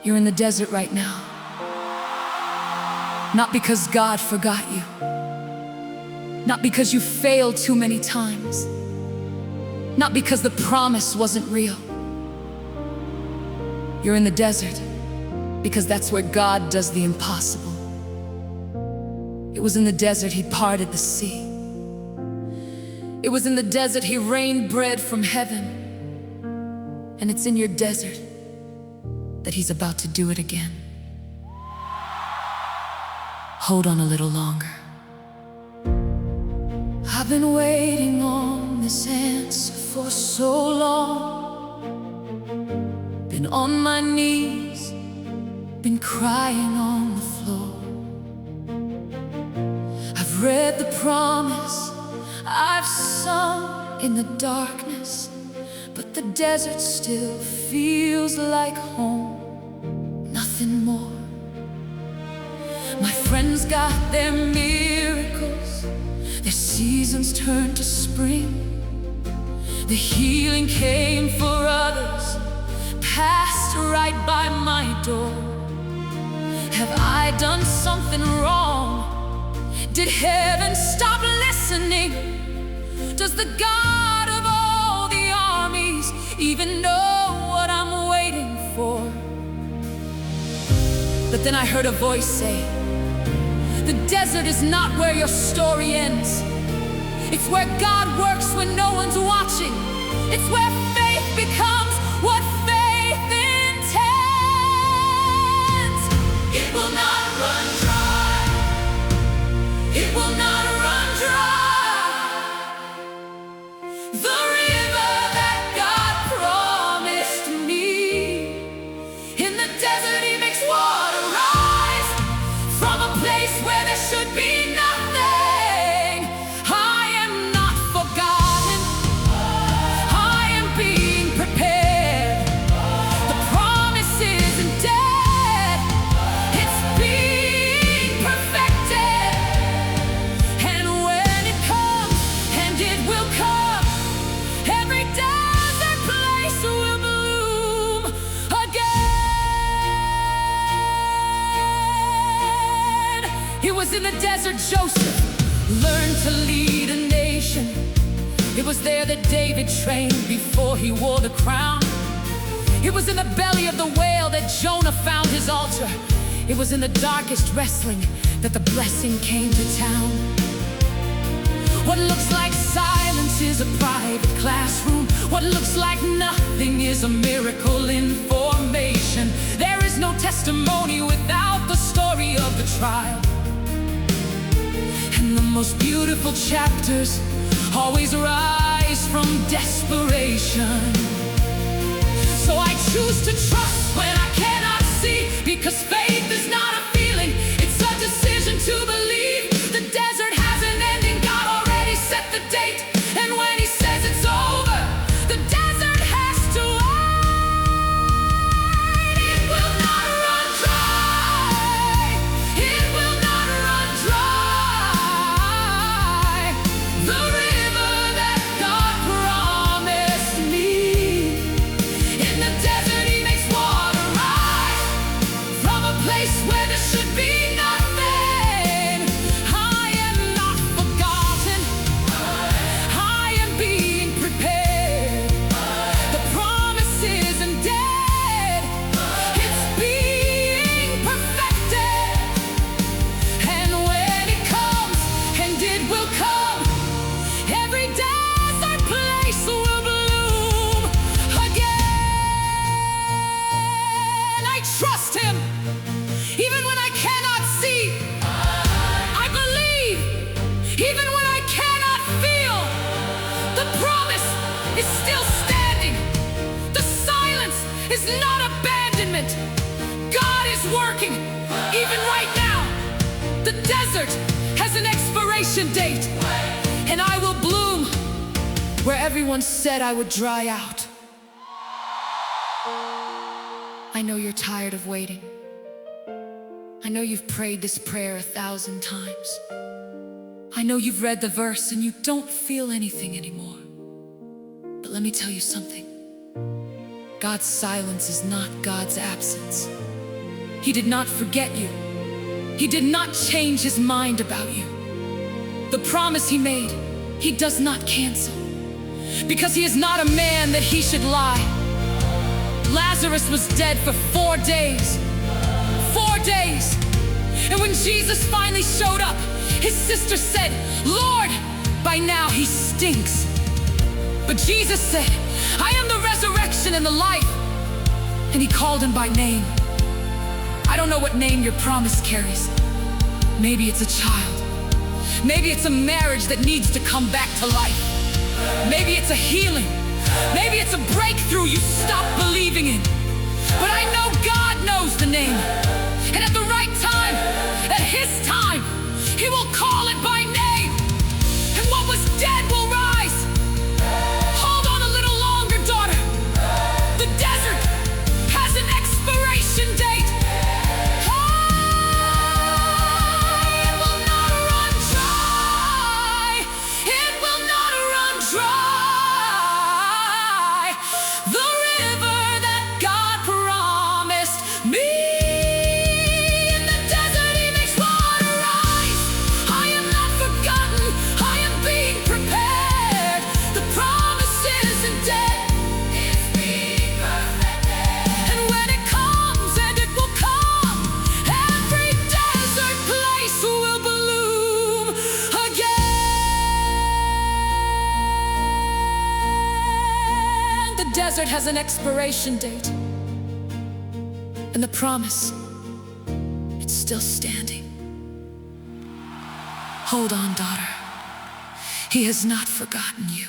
You're in the desert right now. Not because God forgot you. Not because you failed too many times. Not because the promise wasn't real. You're in the desert because that's where God does the impossible. It was in the desert He parted the sea. It was in the desert He rained bread from heaven. And it's in your desert that He's about to do it again. Hold on a little longer. I've been waiting on this answer for so long. Been on my knees, been crying on the floor. I've read the promise, I've sung in the darkness, but the desert still feels like home, nothing more. My friends got their miracles, their seasons turned to spring. The healing came for others, passed right by my door. Have I done something wrong? Did heaven stop listening? Does the God of all the armies even know what I'm waiting for? But then I heard a voice say, the desert is not where your story ends. It's where God works when no one's watching. It's where faith becomes what faith intends. It will not run dry. It will not run dry. The river that God promised me. In the desert He makes water rise from a place where there should be nothing. I am not forgotten. I am being prepared. The promise isn't dead. It's being perfected. And when it comes, and it will come, every desert place will bloom again. It was in the desert Joseph learned to lead a nation. It was there that David trained before he wore the crown. It was in the belly of the whale that Jonah found his altar. It was in the darkest wrestling that the blessing came to town. What looks like silence is a private classroom. What looks like nothing is a miracle in formation. There is no testimony without the story of the trial. And the most beautiful chapters always rise from desperation. So I choose to trust when I cannot see, because faith is not a feeling, it's a decision to believe. The desert has an ending, God already set the date. And when He says it's over, the desert has to wait. It will not run dry. It will not run dry. The river that God promised me. In the desert He makes water rise from a place where there should be nothing. I am not forgotten. I am being prepared. The promise isn't dead. It's being perfected. And when it comes, and it will come, every desert place will bloom again. I trust Him even when I cannot see. I believe even when I cannot feel. The promise is still standing. The silence is not abandonment. God is working even right now. The desert has an expiration date, and I will bloom where everyone said I would dry out. I know you're tired of waiting. I know you've prayed this prayer 1,000 times. I know you've read the verse and you don't feel anything anymore. But let me tell you something. God's silence is not God's absence. He did not forget you. He did not change his mind about you. The promise he made, he does not cancel, because he is not a man that he should lie. Lazarus was dead for 4 days. 4 days. And when Jesus finally showed up, his sister said, "Lord, by now he stinks." But Jesus said, "I am the resurrection and the life." And he called him by name. I don't know what name your promise carries. Maybe it's a child. Maybe it's a marriage that needs to come back to life. Maybe it's a healing. Maybe it's a breakthrough you stopped believing in. But I know God knows the name. And at the right time, at his time, he will call it by name. And what was dead will rise. Hold on a little longer, daughter. The desert has an expiration date. It will not run dry. It will not run dry. The river that God promised me. In the desert he makes water rise. I am not forgotten. I am being prepared. The promise isn't dead. It's being perfected. And when it comes, and it will come, every desert place will bloom again. The desert has an expiration date, and the promise, it's still standing. Hold on, daughter. He has not forgotten you.